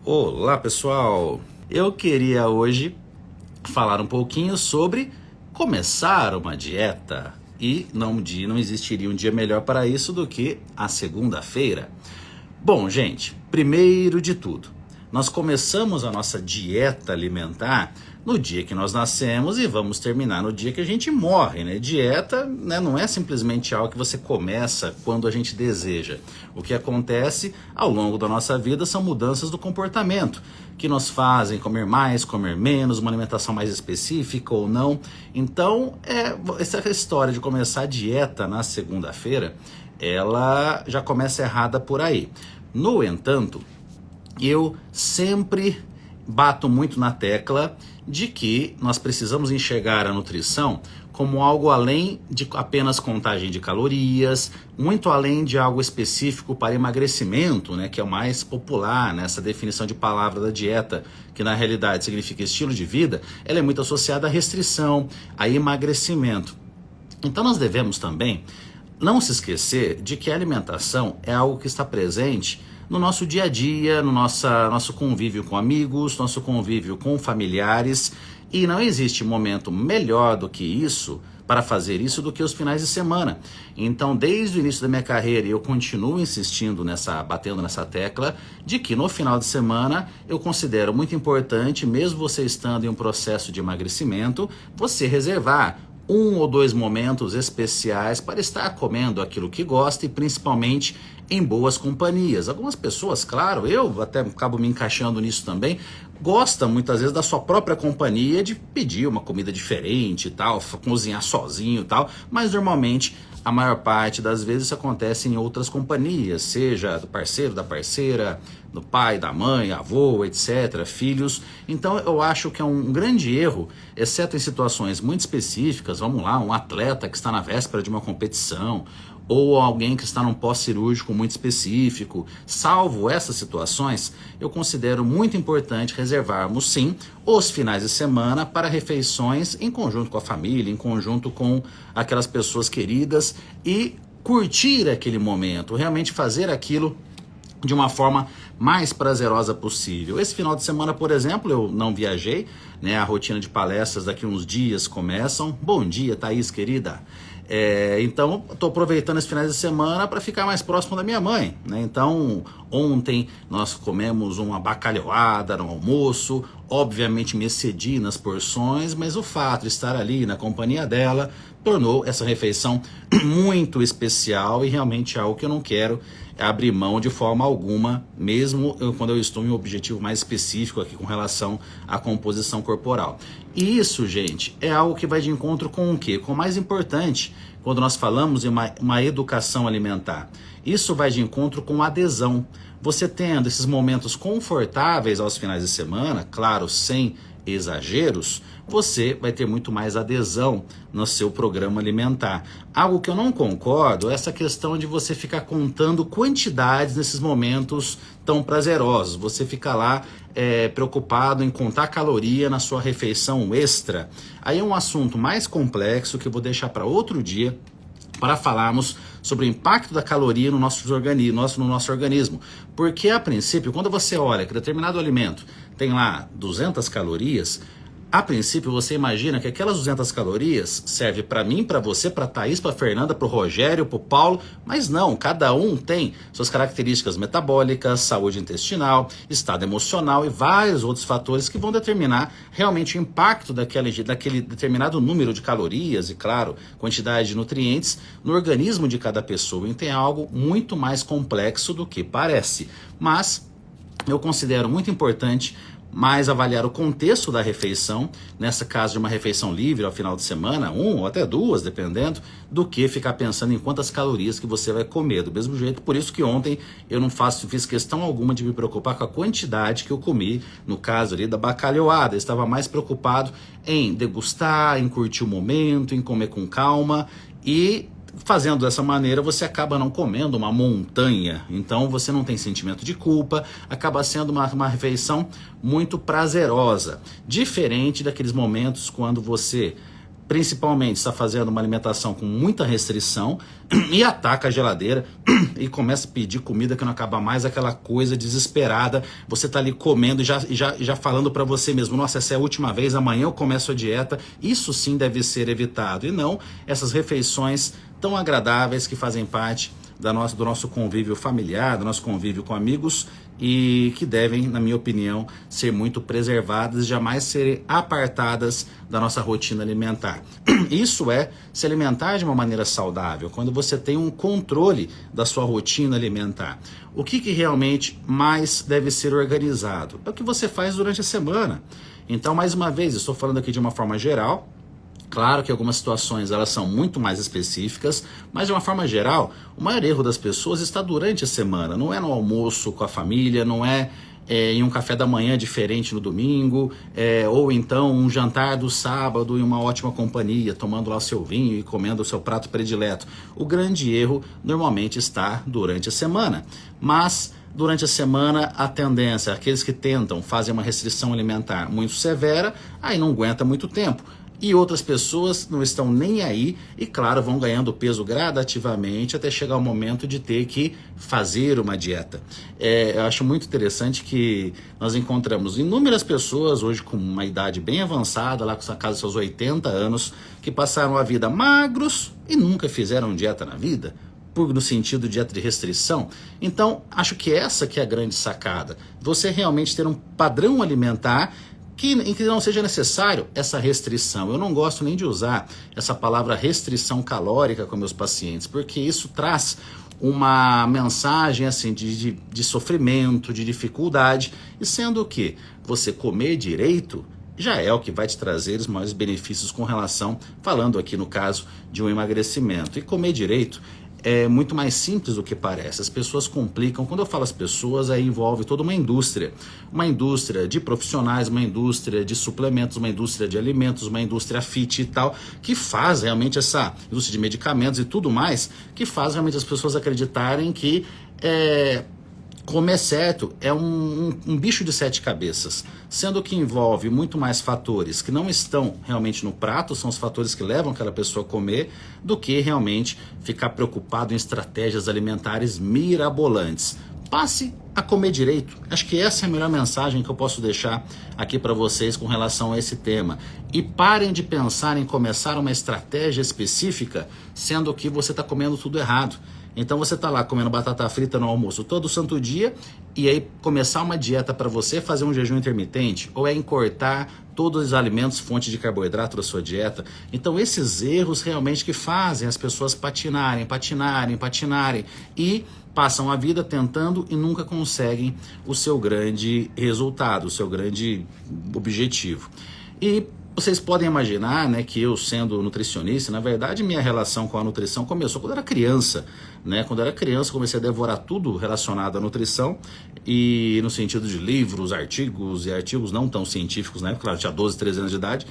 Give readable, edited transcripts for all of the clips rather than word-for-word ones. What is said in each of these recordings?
Olá pessoal, eu queria hoje falar um pouquinho sobre começar uma dieta e não existiria um dia melhor para isso do que a segunda-feira. Bom, gente, primeiro de tudo, nós começamos a nossa dieta alimentar no dia que nós nascemos e vamos terminar no dia que a gente morre, né? Dieta, né, não é simplesmente algo que você começa quando a gente deseja. O que acontece ao longo da nossa vida são mudanças do comportamento, que nos fazem comer mais, comer menos, uma alimentação mais específica ou não. Então, essa história de começar a dieta na segunda-feira, ela já começa errada por aí. No entanto, eu sempre bato muito na tecla de que nós precisamos enxergar a nutrição como algo além de apenas contagem de calorias, muito além de algo específico para emagrecimento, né, que é o mais popular nessa definição de palavra da dieta, que na realidade significa estilo de vida. Ela é muito associada à restrição, a emagrecimento. Então nós devemos também não se esquecer de que a alimentação é algo que está presente no nosso dia a dia, no nosso convívio com amigos, nosso convívio com familiares, e não existe momento melhor do que isso para fazer isso do que os finais de semana. Então, desde o início da minha carreira, eu continuo insistindo batendo nessa tecla de que no final de semana eu considero muito importante, mesmo você estando em um processo de emagrecimento, você reservar 1 ou 2 momentos especiais para estar comendo aquilo que gosta e principalmente em boas companhias. Algumas pessoas, claro, eu até acabo me encaixando nisso também, gosta muitas vezes da sua própria companhia, de pedir uma comida diferente e tal, cozinhar sozinho e tal, mas normalmente a maior parte das vezes isso acontece em outras companhias, seja do parceiro, da parceira, do pai, da mãe, avô, etc., filhos. Então eu acho que é um grande erro, exceto em situações muito específicas, vamos lá, um atleta que está na véspera de uma competição, ou alguém que está num pós-cirúrgico muito específico. Salvo essas situações, eu considero muito importante reservarmos sim os finais de semana para refeições em conjunto com a família, em conjunto com aquelas pessoas queridas e curtir aquele momento, realmente fazer aquilo de uma forma mais prazerosa possível. Esse final de semana, por exemplo, eu não viajei, né? A rotina de palestras daqui uns dias começam. Bom dia, Thaís, querida. Então, estou aproveitando esses finais de semana para ficar mais próximo da minha mãe, né? Então, ontem nós comemos uma bacalhoada no almoço, obviamente me excedi nas porções, mas o fato de estar ali na companhia dela tornou essa refeição muito especial e realmente algo que eu não quero abrir mão de forma alguma, mesmo quando eu estou em um objetivo mais específico aqui com relação à composição corporal. E isso, gente, é algo que vai de encontro com o quê? Com o mais importante, quando nós falamos em uma educação alimentar. Isso vai de encontro com adesão. Você tendo esses momentos confortáveis aos finais de semana, claro, sem exageros, você vai ter muito mais adesão no seu programa alimentar. Algo que eu não concordo é essa questão de você ficar contando quantidades nesses momentos tão prazerosos. Você fica lá preocupado em contar caloria na sua refeição extra. Aí é um assunto mais complexo que eu vou deixar para outro dia, para falarmos sobre o impacto da caloria no nosso organismo. Porque, a princípio, quando você olha que determinado alimento tem lá 200 calorias, a princípio você imagina que aquelas 200 calorias servem para mim, para você, para a Thaís, para a Fernanda, para o Rogério, para o Paulo, mas não, cada um tem suas características metabólicas, saúde intestinal, estado emocional e vários outros fatores que vão determinar realmente o impacto daquele determinado número de calorias e, claro, quantidade de nutrientes no organismo de cada pessoa. Então é algo muito mais complexo do que parece, mas eu considero muito importante mais avaliar o contexto da refeição, nessa caso de uma refeição livre ao final de semana, 1 ou até 2, dependendo, do que ficar pensando em quantas calorias que você vai comer. Do mesmo jeito, por isso que ontem eu não fiz questão alguma de me preocupar com a quantidade que eu comi, no caso ali da bacalhoada. Eu estava mais preocupado em degustar, em curtir o momento, em comer com calma e fazendo dessa maneira você acaba não comendo uma montanha, então você não tem sentimento de culpa, acaba sendo uma refeição muito prazerosa, diferente daqueles momentos quando você principalmente está fazendo uma alimentação com muita restrição e ataca a geladeira e começa a pedir comida que não acaba mais, aquela coisa desesperada. Você está ali comendo e já falando para você mesmo, nossa, essa é a última vez, amanhã eu começo a dieta. Isso sim deve ser evitado, e não essas refeições tão agradáveis que fazem parte do nosso convívio familiar, do nosso convívio com amigos, e que devem, na minha opinião, ser muito preservadas e jamais serem apartadas da nossa rotina alimentar. Isso é se alimentar de uma maneira saudável, quando você tem um controle da sua rotina alimentar. O que realmente mais deve ser organizado? É o que você faz durante a semana. Então, mais uma vez, estou falando aqui de uma forma geral. Claro que algumas situações elas são muito mais específicas, mas de uma forma geral, o maior erro das pessoas está durante a semana, não é no almoço com a família, não é, em um café da manhã diferente no domingo, ou então um jantar do sábado em uma ótima companhia, tomando lá o seu vinho e comendo o seu prato predileto. O grande erro normalmente está durante a semana, mas durante a semana a tendência, aqueles que fazem uma restrição alimentar muito severa, aí não aguenta muito tempo. E outras pessoas não estão nem aí e, claro, vão ganhando peso gradativamente até chegar o momento de ter que fazer uma dieta. Eu acho muito interessante que nós encontramos inúmeras pessoas hoje com uma idade bem avançada, lá com a casa dos seus 80 anos, que passaram a vida magros e nunca fizeram dieta na vida, no sentido de dieta de restrição. Então, acho que essa que é a grande sacada. Você realmente ter um padrão alimentar em que não seja necessário essa restrição. Eu não gosto nem de usar essa palavra restrição calórica com meus pacientes, porque isso traz uma mensagem assim de sofrimento, de dificuldade, e sendo que você comer direito já é o que vai te trazer os maiores benefícios com relação, falando aqui no caso de um emagrecimento. E comer direito é muito mais simples do que parece. As pessoas complicam. Quando eu falo as pessoas, aí envolve toda uma indústria de profissionais, uma indústria de suplementos, uma indústria de alimentos, uma indústria fit e tal, que faz realmente essa indústria de medicamentos e tudo mais, que faz realmente as pessoas acreditarem que comer certo é um bicho de 7 cabeças, sendo que envolve muito mais fatores que não estão realmente no prato, são os fatores que levam aquela pessoa a comer, do que realmente ficar preocupado em estratégias alimentares mirabolantes. Passe a comer direito. Acho que essa é a melhor mensagem que eu posso deixar aqui para vocês com relação a esse tema. E parem de pensar em começar uma estratégia específica, sendo que você está comendo tudo errado. Então você está lá comendo batata frita no almoço todo santo dia, e aí começar uma dieta para você fazer um jejum intermitente, ou é encortar todos os alimentos fonte de carboidrato da sua dieta. Então esses erros realmente que fazem as pessoas patinarem e passam a vida tentando e nunca conseguem o seu grande resultado, o seu grande objetivo. E vocês podem imaginar, né, que eu, sendo nutricionista, na verdade minha relação com a nutrição começou quando eu era criança, né? Quando eu era criança comecei a devorar tudo relacionado à nutrição, e no sentido de livros, artigos e artigos não tão científicos, né? Claro, eu tinha 12, 13 anos de idade,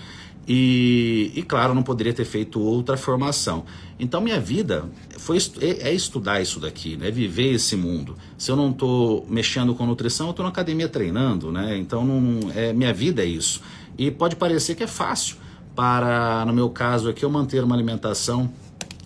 e claro, eu não poderia ter feito outra formação. Então minha vida é estudar isso daqui, né? Viver esse mundo. Se eu não estou mexendo com nutrição, eu estou na academia treinando, né? Então minha vida é isso. E pode parecer que é fácil no meu caso aqui, eu manter uma alimentação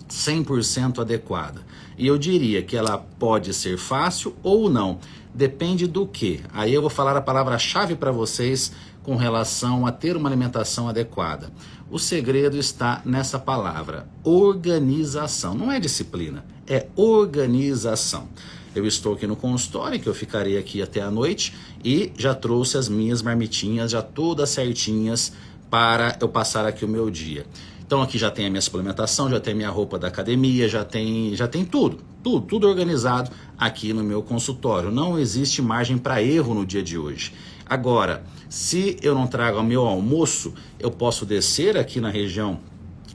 100% adequada. E eu diria que ela pode ser fácil ou não. Depende do que. Aí eu vou falar a palavra-chave para vocês com relação a ter uma alimentação adequada. O segredo está nessa palavra: organização. Não é disciplina, é organização. Eu estou aqui no consultório, que eu ficarei aqui até a noite, e já trouxe as minhas marmitinhas, já todas certinhas, para eu passar aqui o meu dia. Então aqui já tem a minha suplementação, já tem a minha roupa da academia, já tem tudo organizado aqui no meu consultório. Não existe margem para erro no dia de hoje. Agora, se eu não trago o meu almoço, eu posso descer aqui na região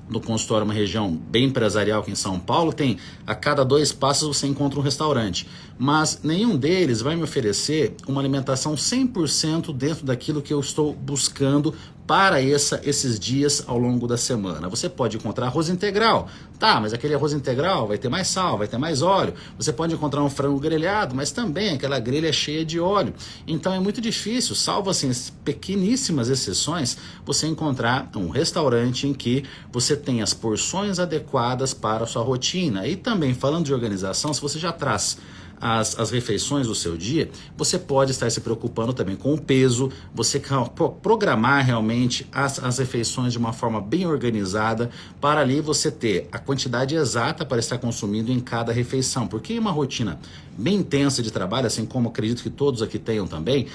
no consultório, uma região bem empresarial aqui em São Paulo, tem a cada 2 passos você encontra um restaurante. mas nenhum deles vai me oferecer uma alimentação 100% dentro daquilo que eu estou buscando para esses dias ao longo da semana. Você pode encontrar arroz integral, tá, mas aquele arroz integral vai ter mais sal, vai ter mais óleo. Você pode encontrar um frango grelhado, mas também aquela grelha cheia de óleo. Então é muito difícil, salvo assim pequeníssimas exceções, você encontrar um restaurante em que você tem as porções adequadas para a sua rotina. E também, falando de organização, se você já traz as refeições do seu dia, você pode estar se preocupando também com o peso, você programar realmente as refeições de uma forma bem organizada, para ali você ter a quantidade exata para estar consumindo em cada refeição, porque em uma rotina bem intensa de trabalho, assim como acredito que todos aqui tenham também,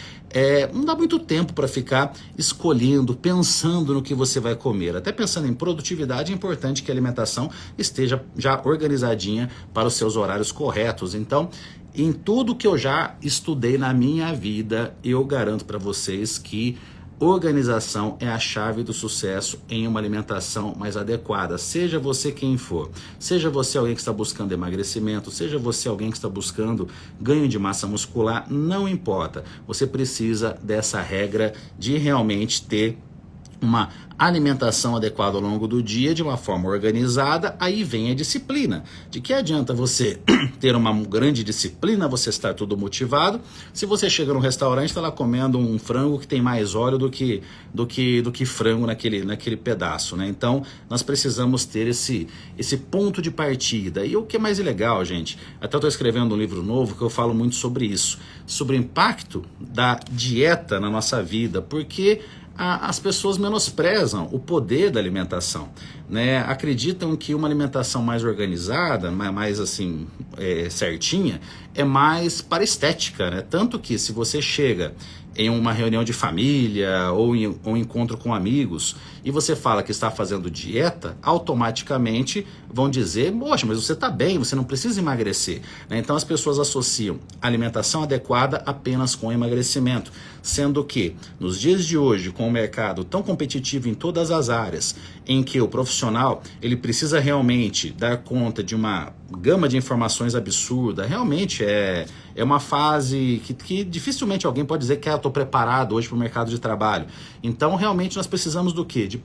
não dá muito tempo para ficar escolhendo, pensando no que você vai comer. Até pensando em produtividade, é importante que a alimentação esteja já organizadinha para os seus horários corretos. Então, em tudo que eu já estudei na minha vida, eu garanto para vocês que organização é a chave do sucesso em uma alimentação mais adequada. Seja você quem for, seja você alguém que está buscando emagrecimento, seja você alguém que está buscando ganho de massa muscular, não importa. Você precisa dessa regra de realmente ter uma alimentação adequada ao longo do dia, de uma forma organizada. Aí vem a disciplina. De que adianta você ter uma grande disciplina, você estar todo motivado, se você chega num restaurante e está lá comendo um frango que tem mais óleo do que frango naquele pedaço, né? Então, nós precisamos ter esse ponto de partida. E o que é mais legal, gente, até eu estou escrevendo um livro novo que eu falo muito sobre isso, sobre o impacto da dieta na nossa vida, porque as pessoas menosprezam o poder da alimentação, né? Acreditam que uma alimentação mais organizada, mais assim, certinha, é mais para estética, né? Tanto que se você chega em uma reunião de família ou em um encontro com amigos e você fala que está fazendo dieta, automaticamente vão dizer, poxa, mas você está bem, você não precisa emagrecer, né? Então as pessoas associam alimentação adequada apenas com emagrecimento, sendo que nos dias de hoje, com o mercado tão competitivo em todas as áreas, em que o profissional ele precisa realmente dar conta de uma gama de informações absurda, realmente é uma fase que dificilmente alguém pode dizer que eu estou preparado hoje para o mercado de trabalho. Então realmente nós precisamos do quê? De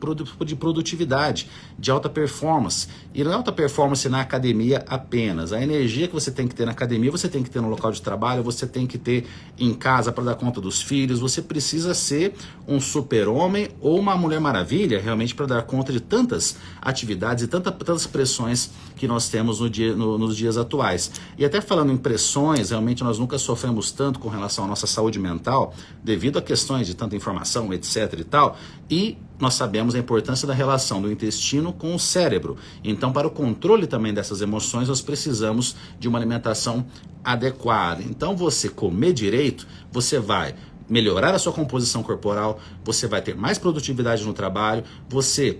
produtividade, de alta performance. E não é alta performance na academia apenas. A energia que você tem que ter na academia, você tem que ter no local de trabalho, você tem que ter em casa para dar conta dos filhos, você precisa ser um super-homem ou uma Mulher Maravilha realmente para dar conta de tantas atividades e tantas pressões que nós temos nos dias atuais. E até falando em pressões, realmente nós nunca sofremos tanto com relação à nossa saúde mental, devido a questões de tanta informação, etc e tal, e nós sabemos a importância da relação do intestino com o cérebro. Então, para o controle também dessas emoções, nós precisamos de uma alimentação adequada. Então, você comer direito, você vai melhorar a sua composição corporal, você vai ter mais produtividade no trabalho, você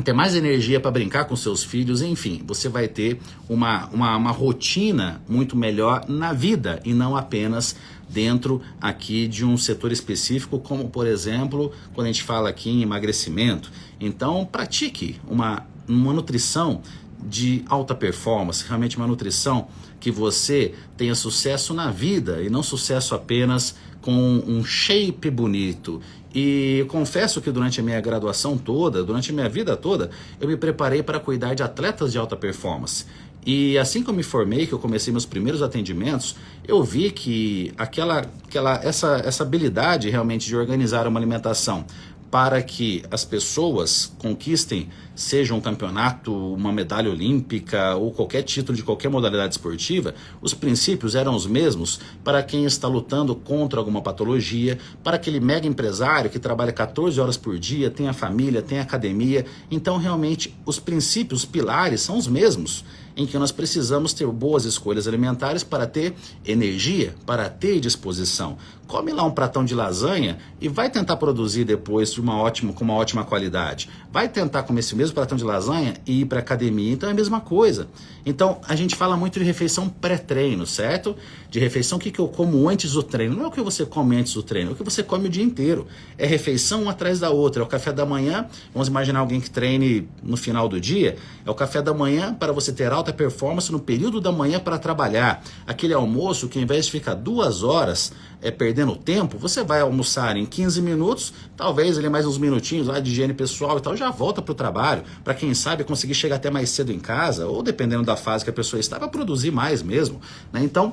ter mais energia para brincar com seus filhos, enfim, você vai ter uma rotina muito melhor na vida e não apenas dentro aqui de um setor específico, como por exemplo, quando a gente fala aqui em emagrecimento. Então pratique uma nutrição de alta performance, realmente uma nutrição que você tenha sucesso na vida e não sucesso apenas com um shape bonito. E eu confesso que durante a minha graduação toda, durante a minha vida toda, eu me preparei para cuidar de atletas de alta performance. E assim que eu me formei, que eu comecei meus primeiros atendimentos, eu vi que essa habilidade realmente de organizar uma alimentação para que as pessoas conquistem, seja um campeonato, uma medalha olímpica ou qualquer título de qualquer modalidade esportiva, os princípios eram os mesmos para quem está lutando contra alguma patologia, para aquele mega empresário que trabalha 14 horas por dia, tem a família, tem a academia. Então realmente os princípios, os pilares são os mesmos, em que nós precisamos ter boas escolhas alimentares para ter energia, para ter disposição. Come lá um pratão de lasanha e vai tentar produzir depois com uma ótima qualidade. Vai tentar comer esse mesmo pratão de lasanha e ir para a academia, então é a mesma coisa. Então a gente fala muito de refeição pré-treino, certo? De refeição, o que eu como antes do treino. Não é o que você come antes do treino, é o que você come o dia inteiro. É refeição uma atrás da outra. É o café da manhã, vamos imaginar alguém que treine no final do dia, é o café da manhã para você ter alta alta performance no período da manhã para trabalhar. Aquele almoço que, ao invés de ficar 2 horas perdendo tempo, você vai almoçar em 15 minutos, talvez ali mais uns minutinhos lá de higiene pessoal e tal, já volta para o trabalho, para quem sabe conseguir chegar até mais cedo em casa, ou dependendo da fase que a pessoa está, vai produzir mais mesmo, né? Então,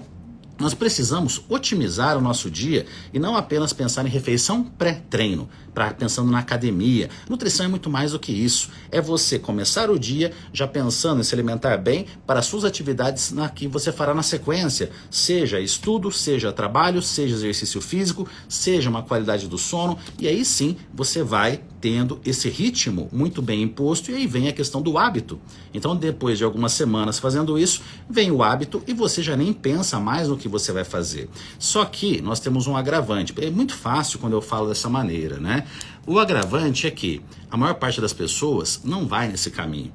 nós precisamos otimizar o nosso dia e não apenas pensar em refeição pré-treino, pensando na academia. Nutrição é muito mais do que isso. É você começar o dia já pensando em se alimentar bem para as suas atividades que você fará na sequência. Seja estudo, seja trabalho, seja exercício físico, seja uma qualidade do sono. E aí sim você vai tendo esse ritmo muito bem imposto e aí vem a questão do hábito. Então depois de algumas semanas fazendo isso, vem o hábito e você já nem pensa mais no que você vai fazer. Só que nós temos um agravante. É muito fácil quando eu falo dessa maneira, né? O agravante é que a maior parte das pessoas não vai nesse caminho.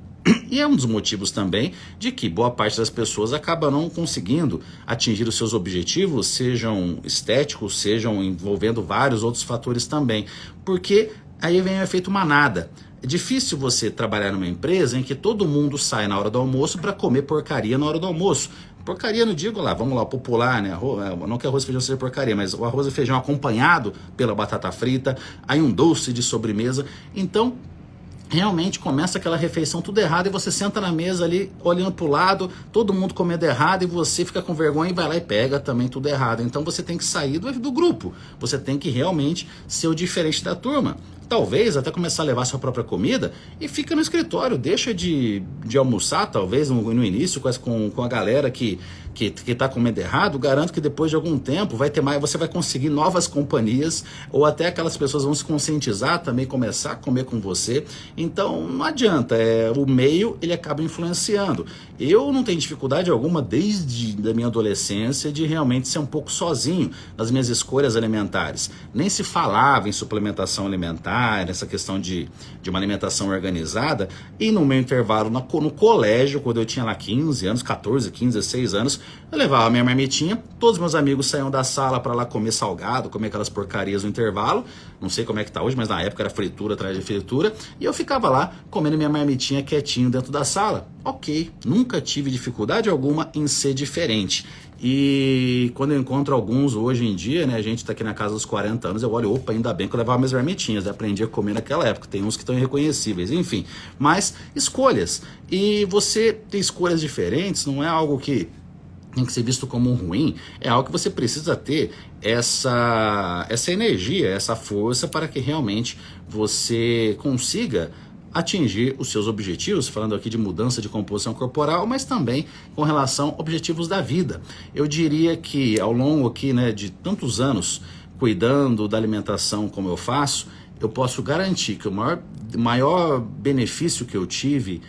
E é um dos motivos também de que boa parte das pessoas acaba não conseguindo atingir os seus objetivos, sejam estéticos, sejam envolvendo vários outros fatores também. Porque aí vem o efeito manada. É difícil você trabalhar numa empresa em que todo mundo sai na hora do almoço para comer porcaria na hora do almoço. Porcaria não digo lá, vamos lá, popular, né? Não que arroz e feijão seja porcaria, mas o arroz e feijão acompanhado pela batata frita, aí um doce de sobremesa. Então, realmente começa aquela refeição tudo errado e você senta na mesa ali olhando pro lado, todo mundo comendo errado e você fica com vergonha e vai lá e pega também tudo errado. Então você tem que sair do grupo, você tem que realmente ser o diferente da turma. Talvez até começar a levar sua própria comida e fica no escritório, deixa de almoçar talvez no início com a galera que está comendo errado. Garanto que depois de algum tempo vai ter mais, você vai conseguir novas companhias ou até aquelas pessoas vão se conscientizar também, começar a comer com você. Então não adianta, o meio ele acaba influenciando. Eu não tenho dificuldade alguma desde a minha adolescência de realmente ser um pouco sozinho nas minhas escolhas alimentares. Nem se falava em suplementação alimentar, essa questão de uma alimentação organizada, e no meu intervalo no colégio, quando eu tinha lá 15 anos, 14, 15, 16 anos, eu levava a minha marmitinha, todos meus amigos saíam da sala para lá comer salgado, comer aquelas porcarias no intervalo, não sei como é que tá hoje, mas na época era fritura atrás de fritura, e eu ficava lá comendo minha marmitinha quietinho dentro da sala. Ok, nunca tive dificuldade alguma em ser diferente. E quando eu encontro alguns hoje em dia, né, a gente tá aqui na casa dos 40 anos, eu olho, opa, ainda bem que eu levava minhas marmitinhas, aprendi a comer naquela época, tem uns que estão irreconhecíveis, enfim. Mas escolhas, e você ter escolhas diferentes não é algo que tem que ser visto como ruim, é algo que você precisa ter essa energia, essa força para que realmente você consiga atingir os seus objetivos, falando aqui de mudança de composição corporal, mas também com relação a objetivos da vida. Eu diria que ao longo aqui, né, de tantos anos cuidando da alimentação como eu faço, eu posso garantir que o maior benefício que eu tive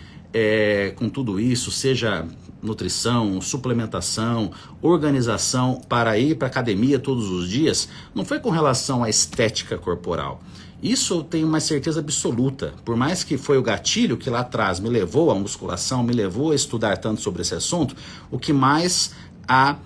com tudo isso, seja nutrição, suplementação, organização para ir para a academia todos os dias, não foi com relação à estética corporal. Isso eu tenho uma certeza absoluta. Por mais que foi o gatilho que lá atrás me levou à musculação, me levou a estudar tanto sobre esse assunto, o que mais a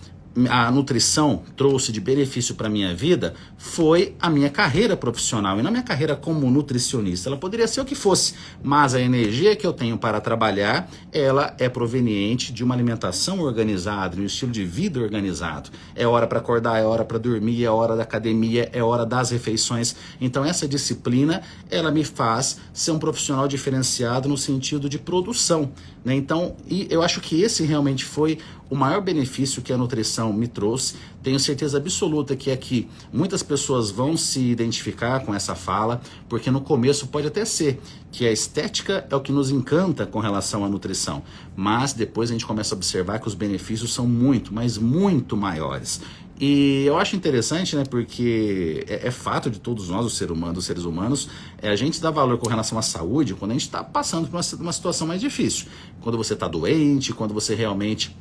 nutrição trouxe de benefício para a minha vida foi a minha carreira profissional e não a minha carreira como nutricionista. Ela poderia ser o que fosse, mas a energia que eu tenho para trabalhar, ela é proveniente de uma alimentação organizada, de um estilo de vida organizado. É hora para acordar, é hora para dormir, é hora da academia, é hora das refeições. Então essa disciplina, ela me faz ser um profissional diferenciado no sentido de produção, né? Então, e eu acho que esse realmente foi o maior benefício que a nutrição me trouxe. Tenho certeza absoluta que aqui muitas pessoas vão se identificar com essa fala, porque no começo pode até ser que a estética é o que nos encanta com relação à nutrição, mas depois a gente começa a observar que os benefícios são muito, mas muito maiores. E eu acho interessante, né, porque é fato de todos nós, os seres humanos, a gente dá valor com relação à saúde quando a gente está passando por uma situação mais difícil. Quando você está doente, quando você realmente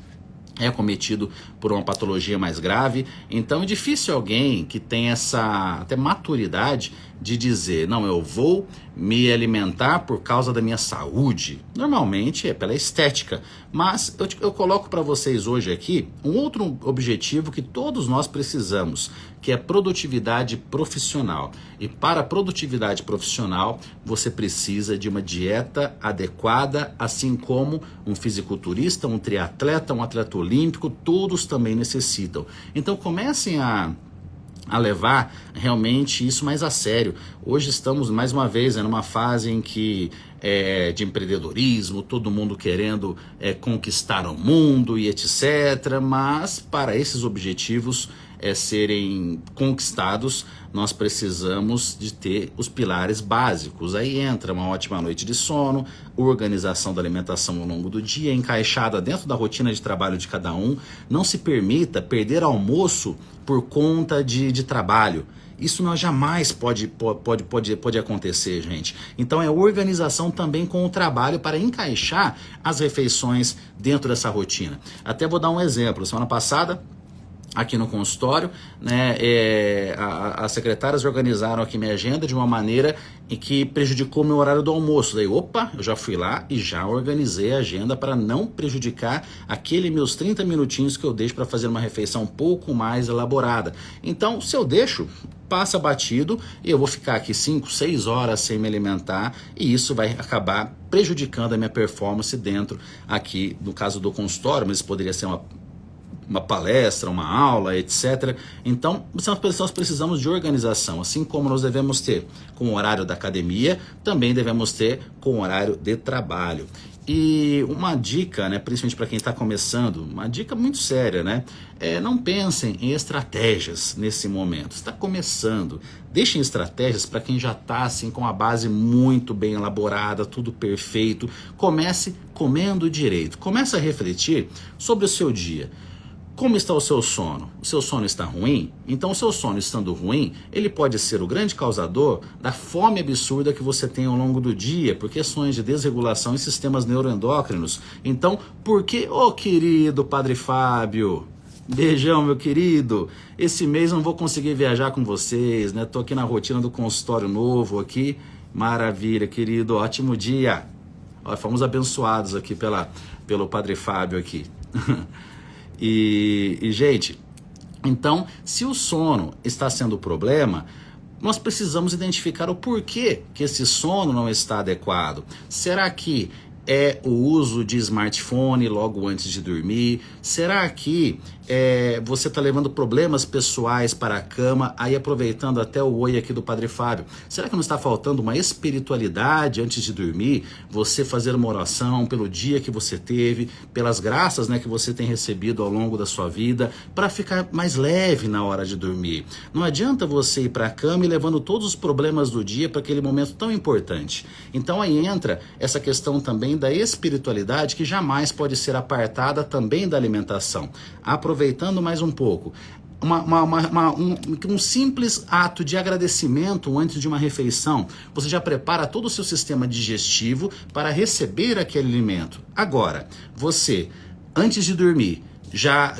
é acometido por uma patologia mais grave. Então é difícil alguém que tem essa até maturidade de dizer, não, eu vou me alimentar por causa da minha saúde. Normalmente é pela estética, mas eu coloco para vocês hoje aqui um outro objetivo que todos nós precisamos, que é produtividade profissional. E para a produtividade profissional, você precisa de uma dieta adequada, assim como um fisiculturista, um triatleta, um atleta olímpico, todos também necessitam. Então comecem a levar realmente isso mais a sério. Hoje estamos mais uma vez numa fase em que de empreendedorismo, todo mundo querendo conquistar o mundo e etc. Mas para esses objetivos serem conquistados, nós precisamos de ter os pilares básicos. Aí entra uma ótima noite de sono, organização da alimentação ao longo do dia, encaixada dentro da rotina de trabalho de cada um. Não se permita perder almoço por conta de trabalho. Isso não jamais pode acontecer, gente. Então é organização também com o trabalho para encaixar as refeições dentro dessa rotina. Até vou dar um exemplo. Semana passada, aqui no consultório, né, as secretárias organizaram aqui minha agenda de uma maneira em que prejudicou meu horário do almoço. Daí, opa, eu já fui lá e já organizei a agenda para não prejudicar aquele meus 30 minutinhos que eu deixo para fazer uma refeição um pouco mais elaborada. Então, se eu deixo, passa batido e eu vou ficar aqui 5, 6 horas sem me alimentar e isso vai acabar prejudicando a minha performance dentro aqui, no caso do consultório, mas isso poderia ser uma palestra, uma aula, etc. Então, nós precisamos de organização, assim como nós devemos ter com o horário da academia, também devemos ter com o horário de trabalho. E uma dica, né, principalmente para quem está começando, uma dica muito séria, né? Não pensem em estratégias nesse momento. Está começando. Deixem estratégias para quem já está assim, com a base muito bem elaborada, tudo perfeito. Comece comendo direito. Comece a refletir sobre o seu dia. Como está o seu sono? O seu sono está ruim? Então o seu sono estando ruim, ele pode ser o grande causador da fome absurda que você tem ao longo do dia, por questões de desregulação em sistemas neuroendócrinos. Então, por que, querido Padre Fábio, beijão, meu querido, esse mês não vou conseguir viajar com vocês, né? Tô aqui na rotina do consultório novo aqui, maravilha, querido, ótimo dia. Fomos abençoados aqui pelo Padre Fábio aqui. E, gente, então, se o sono está sendo o problema, nós precisamos identificar o porquê que esse sono não está adequado. Será que é o uso de smartphone logo antes de dormir? Será que você está levando problemas pessoais para a cama? Aí aproveitando até o oi aqui do Padre Fábio, será que não está faltando uma espiritualidade antes de dormir? Você fazer uma oração pelo dia que você teve, pelas graças, né, que você tem recebido ao longo da sua vida, para ficar mais leve na hora de dormir. Não adianta você ir para a cama e levando todos os problemas do dia para aquele momento tão importante. Então aí entra essa questão também da espiritualidade, que jamais pode ser apartada também da alimentação. Aproveitando mais um pouco, um simples ato de agradecimento antes de uma refeição, você já prepara todo o seu sistema digestivo para receber aquele alimento. Agora, você, antes de dormir, já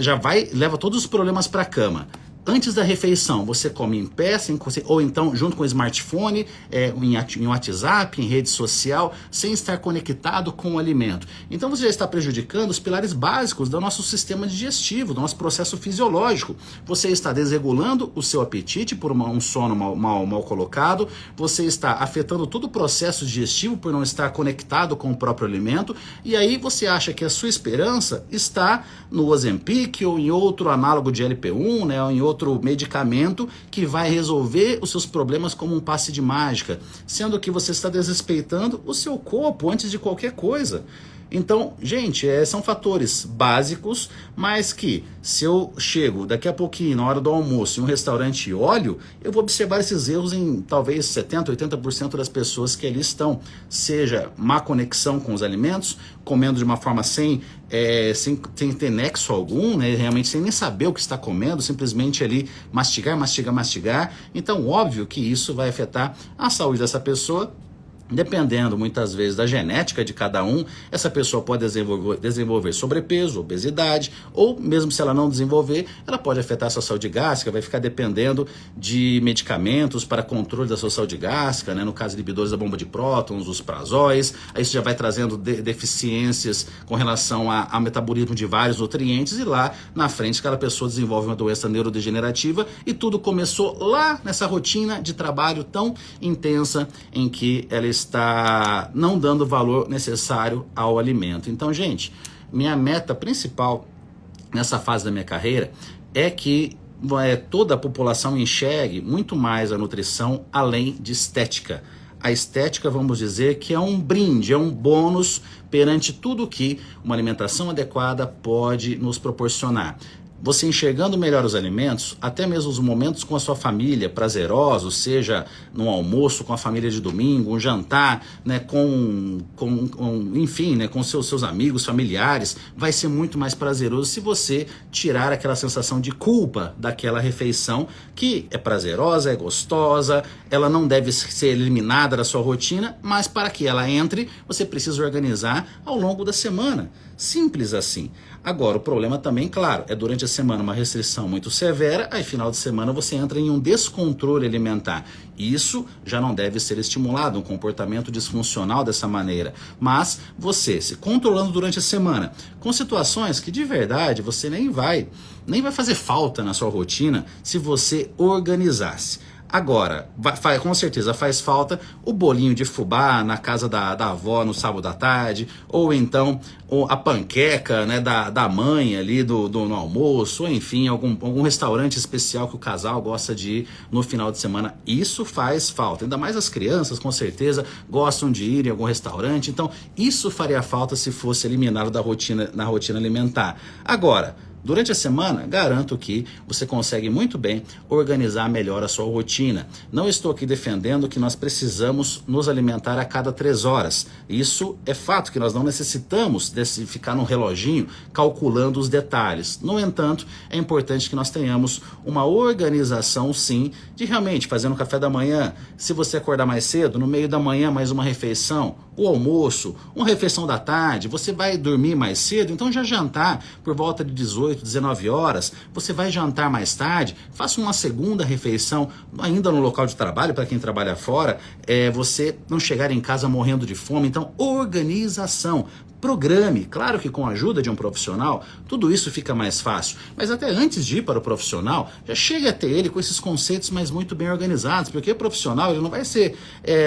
leva todos os problemas para a cama. Antes da refeição, você come em pé, ou então junto com o smartphone, em WhatsApp, em rede social, sem estar conectado com o alimento. Então você já está prejudicando os pilares básicos do nosso sistema digestivo, do nosso processo fisiológico. Você está desregulando o seu apetite por um sono mal colocado, você está afetando todo o processo digestivo por não estar conectado com o próprio alimento, e aí você acha que a sua esperança está no Ozempic ou em outro análogo de LP1, né, ou em outro medicamento que vai resolver os seus problemas como um passe de mágica, sendo que você está desrespeitando o seu corpo antes de qualquer coisa. Então, gente, são fatores básicos, mas que se eu chego daqui a pouquinho, na hora do almoço, em um restaurante e olho, eu vou observar esses erros em talvez 70%, 80% das pessoas que ali estão. Seja má conexão com os alimentos, comendo de uma forma sem ter nexo algum, né? Realmente sem nem saber o que está comendo, simplesmente ali mastigar. Então, óbvio que isso vai afetar a saúde dessa pessoa Dependendo muitas vezes da genética de cada um, essa pessoa pode desenvolver sobrepeso, obesidade, ou mesmo se ela não desenvolver, ela pode afetar a sua saúde gástrica, vai ficar dependendo de medicamentos para controle da sua saúde gástrica, né? No caso de inibidores da bomba de prótons, os prazóis, aí isso já vai trazendo deficiências com relação ao metabolismo de vários nutrientes, e lá na frente aquela pessoa desenvolve uma doença neurodegenerativa, e tudo começou lá nessa rotina de trabalho tão intensa em que ela está não dando o valor necessário ao alimento. Então, gente, minha meta principal nessa fase da minha carreira é que toda a população enxergue muito mais a nutrição além de estética. A estética, vamos dizer, que é um brinde, é um bônus perante tudo que uma alimentação adequada pode nos proporcionar. Você enxergando melhor os alimentos, até mesmo os momentos com a sua família prazerosos, seja no almoço com a família de domingo, um jantar, né, enfim, né, com seus amigos, familiares, vai ser muito mais prazeroso se você tirar aquela sensação de culpa daquela refeição, que é prazerosa, é gostosa, ela não deve ser eliminada da sua rotina, mas para que ela entre, você precisa organizar ao longo da semana. Simples assim. Agora, o problema também, claro, é durante a semana uma restrição muito severa, aí final de semana você entra em um descontrole alimentar. Isso já não deve ser estimulado, um comportamento disfuncional dessa maneira. Mas você se controlando durante a semana, com situações que de verdade você nem vai fazer falta na sua rotina se você organizasse. Agora, com certeza faz falta o bolinho de fubá na casa da avó no sábado à tarde, ou então a panqueca, né, da mãe ali no almoço, ou enfim, algum restaurante especial que o casal gosta de ir no final de semana. Isso faz falta, ainda mais as crianças com certeza gostam de ir em algum restaurante, então isso faria falta se fosse eliminado na rotina alimentar. Agora, durante a semana, garanto que você consegue muito bem organizar melhor a sua rotina. Não estou aqui defendendo que nós precisamos nos alimentar a cada 3 horas. Isso é fato, que nós não necessitamos ficar no reloginho calculando os detalhes. No entanto, é importante que nós tenhamos uma organização, sim, de realmente fazer um café da manhã. Se você acordar mais cedo, no meio da manhã mais uma refeição, o almoço, uma refeição da tarde, você vai dormir mais cedo, então já jantar por volta de 18, 19 horas, você vai jantar mais tarde, faça uma segunda refeição ainda no local de trabalho, para quem trabalha fora, você não chegar em casa morrendo de fome. Então, organização. Programe, claro que com a ajuda de um profissional, tudo isso fica mais fácil. Mas até antes de ir para o profissional, já chegue até ele com esses conceitos, mas muito bem organizados, porque o profissional ele não vai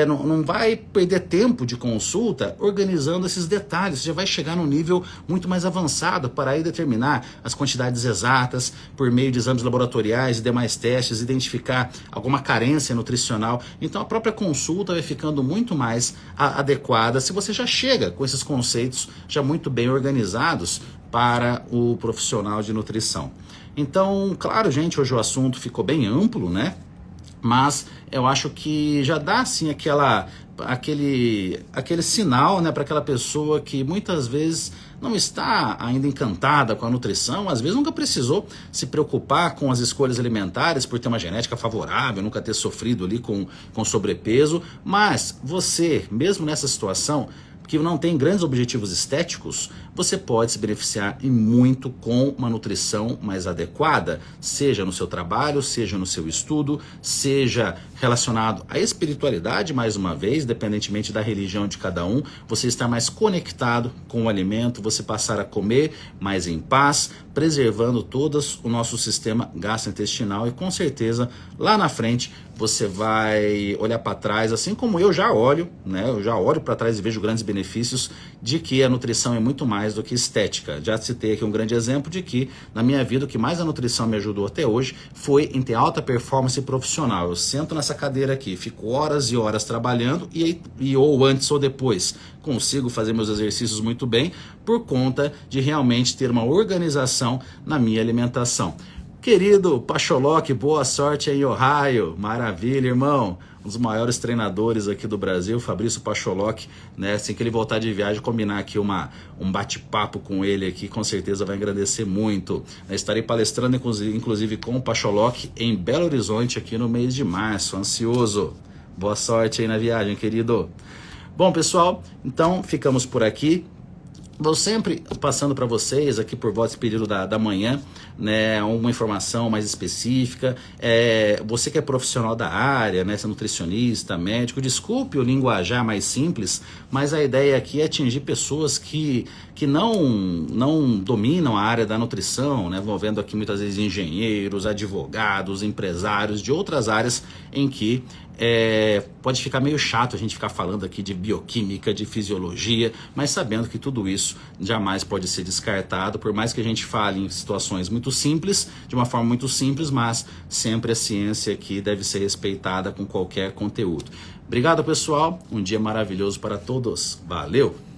não vai perder tempo de consulta organizando esses detalhes. Você já vai chegar num nível muito mais avançado para aí determinar as quantidades exatas por meio de exames laboratoriais e demais testes, identificar alguma carência nutricional. Então a própria consulta vai ficando muito mais adequada se você já chega com esses conceitos já muito bem organizados para o profissional de nutrição. Então, claro, gente, hoje o assunto ficou bem amplo, né? Mas eu acho que já dá assim aquele sinal, né, para aquela pessoa que muitas vezes não está ainda encantada com a nutrição, às vezes nunca precisou se preocupar com as escolhas alimentares por ter uma genética favorável, nunca ter sofrido ali com sobrepeso, mas você, mesmo nessa situação, que não tem grandes objetivos estéticos, você pode se beneficiar e muito com uma nutrição mais adequada, seja no seu trabalho, seja no seu estudo, seja relacionado à espiritualidade, mais uma vez, independentemente da religião de cada um, você estar mais conectado com o alimento, você passar a comer mais em paz, preservando todo o nosso sistema gastrointestinal, e com certeza lá na frente você vai olhar para trás, assim como eu já olho, né? Eu já olho para trás e vejo grandes benefícios de que a nutrição é muito mais do que estética. Já citei aqui um grande exemplo de que na minha vida o que mais a nutrição me ajudou até hoje foi em ter alta performance profissional. Eu sento nessa cadeira aqui, fico horas e horas trabalhando e ou antes ou depois consigo fazer meus exercícios muito bem por conta de realmente ter uma organização na minha alimentação. Querido Pacholoc, boa sorte aí em Ohio, maravilha, irmão. Um dos maiores treinadores aqui do Brasil, Fabrício Pacholoc, né? Assim que ele voltar de viagem, combinar aqui um bate-papo com ele aqui, com certeza vai agradecer muito. Eu estarei palestrando inclusive com o Pacholoc em Belo Horizonte aqui no mês de março, ansioso. Boa sorte aí na viagem, querido. Bom, pessoal, então ficamos por aqui. Vou sempre passando para vocês aqui por volta desse período da manhã, né, uma informação mais específica. Você que é profissional da área, né, você é nutricionista, médico, desculpe o linguajar mais simples, mas a ideia aqui é atingir pessoas que não dominam a área da nutrição, né, envolvendo aqui muitas vezes engenheiros, advogados, empresários de outras áreas em que pode ficar meio chato a gente ficar falando aqui de bioquímica, de fisiologia, mas sabendo que tudo isso jamais pode ser descartado, por mais que a gente fale em situações muito simples, de uma forma muito simples, mas sempre a ciência aqui deve ser respeitada com qualquer conteúdo. Obrigado, pessoal, um dia maravilhoso para todos. Valeu!